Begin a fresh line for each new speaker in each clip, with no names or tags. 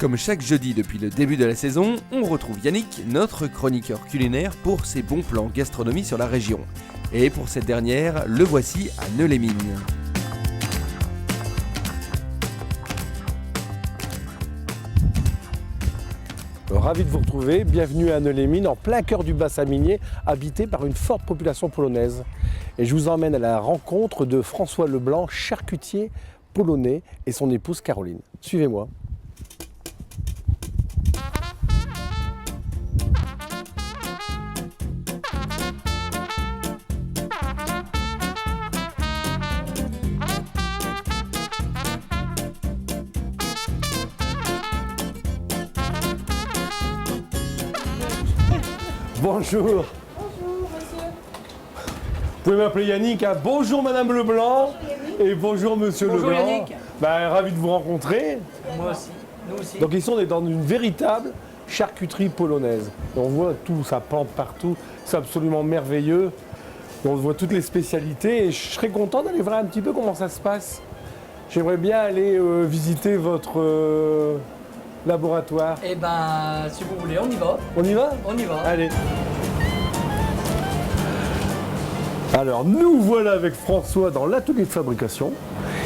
Comme chaque jeudi depuis le début de la saison, on retrouve Yannick, notre chroniqueur culinaire, pour ses bons plans gastronomie sur la région. Et pour cette dernière, le voici à Neu-les-Mines.
Ravi de vous retrouver, bienvenue à Neu-les-Mines, en plein cœur du bassin minier, habité par une forte population polonaise. Et je vous emmène à la rencontre de François Leblanc, charcutier polonais, et son épouse Caroline. Suivez-moi. Bonjour.
Bonjour, monsieur.
Vous pouvez m'appeler Yannick, hein. Bonjour Madame Leblanc. Et bonjour Monsieur
Bonjour
Leblanc.
Yannick.
Ravi de vous rencontrer.
Moi aussi, nous aussi.
Donc ici on est dans une véritable charcuterie polonaise. Et on voit tout, ça plante partout, c'est absolument merveilleux. On voit toutes les spécialités et je serais content d'aller voir un petit peu comment ça se passe. J'aimerais bien aller visiter votre laboratoire.
Eh ben, si vous voulez, on y va.
On y va?
On y va.
Allez. Alors nous voilà avec François dans l'atelier de fabrication.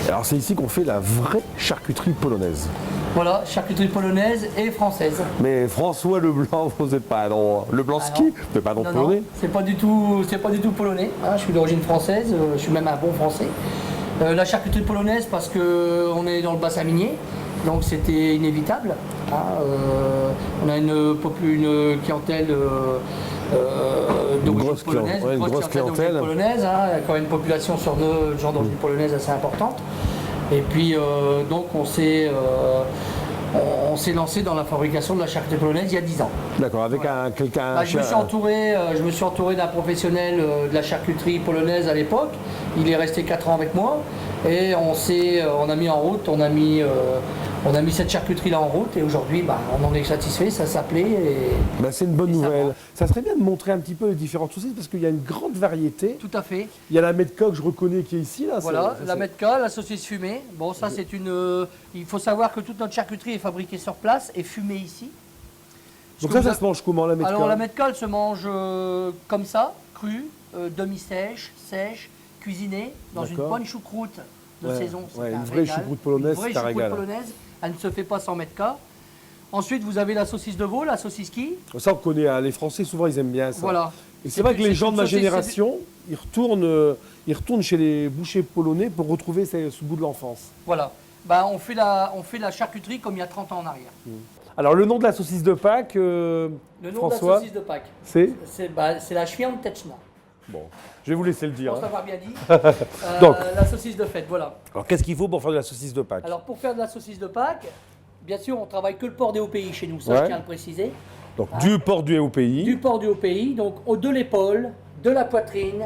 Alors c'est ici qu'on fait la vraie charcuterie polonaise.
Voilà, charcuterie polonaise et française.
Mais François Leblanc, vous n'êtes pas non Leblanski,
non.
vous n'êtes pas non
Non,
polonais.
non, c'est pas du tout polonais. Hein, je suis d'origine française, je suis même un bon français. La charcuterie polonaise parce que on est dans le bassin minier, donc c'était inévitable. Hein, on a une clientèle d'origine polonaise,
une grosse clientèle
d'origine polonaise, hein, quand même une population sur deux gens d'origine polonaise assez importante. Et puis donc on s'est lancé dans la fabrication de la charcuterie polonaise il y a 10 ans.
D'accord, avec quelqu'un.
Je me suis entouré d'un professionnel de la charcuterie polonaise à l'époque. Il est resté 4 ans avec moi et on a mis en route, on a mis cette charcuterie-là en route et aujourd'hui, on en est satisfait, ça s'appelait.
C'est une bonne nouvelle. Ça serait bien de montrer un petit peu les différentes saucisses parce qu'il y a une grande variété.
Tout à fait.
Il y a la Medcoque, je reconnais, qui est ici. Là,
voilà, la Medka, la saucisse fumée. Bon, ça c'est une... il faut savoir que toute notre charcuterie est fabriquée sur place et fumée ici.
Donc ça se mange comment, la Medcoque?
Alors la Medka, elle se mange comme ça, crue, demi-sèche, sèche, cuisinée dans une bonne choucroute de saison.
Ouais, une vraie choucroute polonaise, c'est un régal.
Polonaise, elle ne se fait pas sans Medka. Ensuite, vous avez la saucisse de veau, la saucisse qui.
Ça, on connaît, hein. Les Français, souvent, ils aiment bien ça.
Voilà.
Et c'est vrai que les gens de ma génération, ils retournent chez les bouchers polonais pour retrouver ce goût de l'enfance.
Voilà. On fait la charcuterie comme il y a 30 ans en arrière.
Alors, le nom de la saucisse de Pâques,
le nom
François,
de la saucisse de Pâques,
c'est
la Świąteczna.
Bon, je vais vous laisser le dire.
Pour savoir bien dit.
Donc,
la saucisse de fête, voilà.
Alors, qu'est-ce qu'il faut pour faire de la saucisse de Pâques?
Alors, pour faire de la saucisse de Pâques, bien sûr, on travaille que le porc des Hauts-Pays chez nous, ça je tiens à le préciser.
Donc, du porc du Haut-Pays.
Du porc du Haut-Pays, donc de l'épaule, de la poitrine,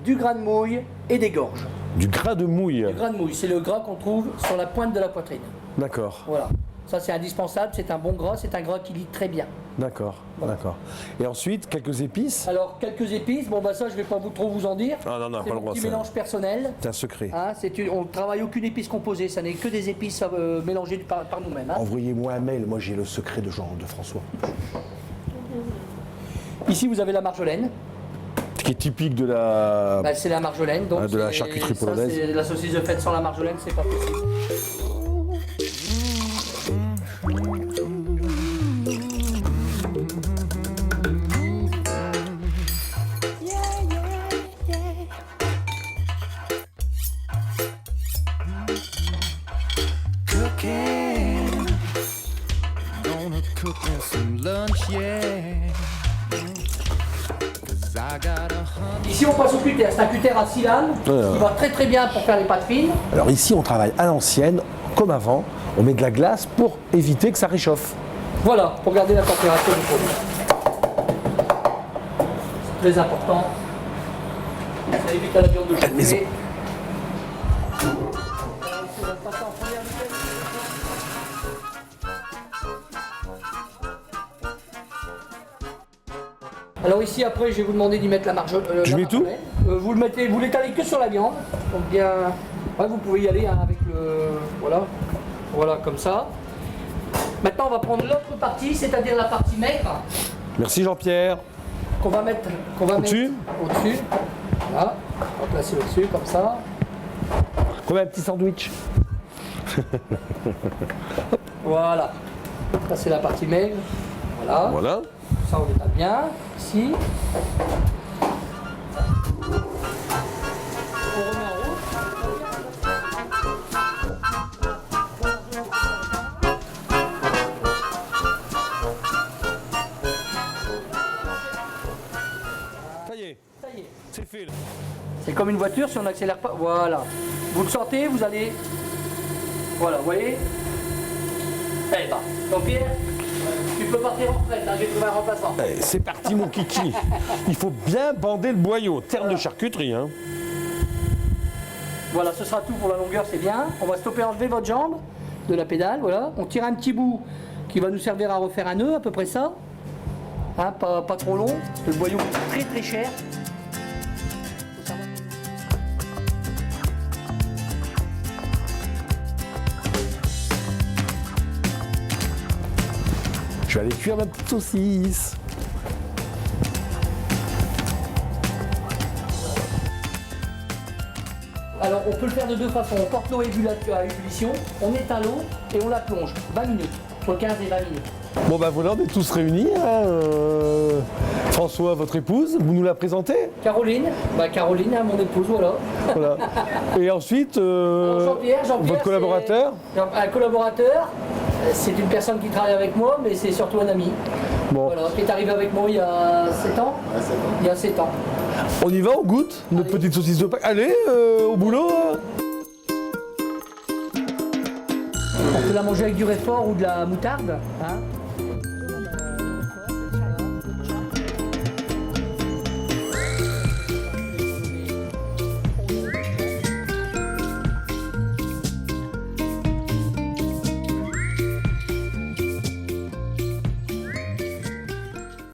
du gras de mouille et des gorges.
Du gras de mouille.
Du gras de mouille, c'est le gras qu'on trouve sur la pointe de la poitrine.
D'accord.
Voilà. Ça, c'est indispensable, c'est un bon gras, c'est un gras qui lit très bien.
D'accord,
voilà.
D'accord. Et ensuite, quelques épices.
Alors, quelques épices, ça, je ne vais pas trop vous en dire.
Ah non,
c'est
pas
un petit mélange personnel.
C'est un secret.
Hein, on ne travaille aucune épice composée, ça n'est que des épices mélangées par nous-mêmes. Hein.
Envoyez-moi un mail, moi j'ai le secret de François.
Ici, vous avez la marjolaine.
Qui est typique de la...
c'est la marjolaine. Donc
de la charcuterie polonaise.
C'est la saucisse de fête sans la marjolaine, c'est pas possible. Ici on passe au cutter, c'est un cutter à 6 lames qui va très très bien pour faire les pâtes fines.
Alors ici on travaille à l'ancienne, comme avant, on met de la glace pour éviter que ça réchauffe.
Voilà, pour garder la température du produit. C'est très important. Ça évite à la viande de chauffer. Alors ici après je vais vous demander d'y mettre la marjolaine.
Je mets tout
vous l'étalez que sur la viande. Donc bien, vous pouvez y aller avec le, voilà comme ça. Maintenant, on va prendre l'autre partie, c'est-à-dire la partie maigre,
Merci Jean-Pierre.
qu'on va mettre
Au-dessus.
au-dessus. Voilà, on va placer au-dessus, comme ça.
Comme un petit sandwich.
Voilà. Ça, c'est la partie maigre. Voilà.
Voilà.
Ça, on étale bien. Ici. On remet en route.
Ça y est,
Ça y est.
c'est fait. Là.
C'est comme une voiture, si on n'accélère pas. Voilà. Vous le sortez, vous allez. Voilà, vous voyez. Eh ben, Jean-Pierre, tu peux partir en retraite, hein, j'ai trouvé un remplaçant.
Allez, c'est parti mon kiki. Il faut bien bander le boyau. Terme de charcuterie. Hein.
Voilà, ce sera tout pour la longueur, c'est bien. On va stopper, enlever votre jambe de la pédale, voilà. On tire un petit bout qui va nous servir à refaire un nœud, à peu près ça. Hein, pas trop long, parce que le boyau coûte très très cher. Faut savoir-
Je vais aller cuire ma petite saucisse.
Alors on peut le faire de deux façons. On porte l'eau à ébullition, on éteint l'eau et on la plonge. 20 minutes, entre 15 et 20 minutes.
Bon ben voilà, on est tous réunis. Hein. François, votre épouse, vous nous la présentez.
Caroline, Caroline, hein, mon épouse, voilà.
Voilà. Et ensuite,
Alors, Jean-Pierre,
votre collaborateur.
Un collaborateur, c'est une personne qui travaille avec moi, mais c'est surtout un ami.
Bon,
Voilà, qui est arrivé avec moi il y a 7 ans. Il y a 7 ans.
on y va, on goûte notre
Allez.
petite saucisse de Pâques. Allez, au boulot. Hein.
On peut la manger avec du réfort ou de la moutarde. Hein.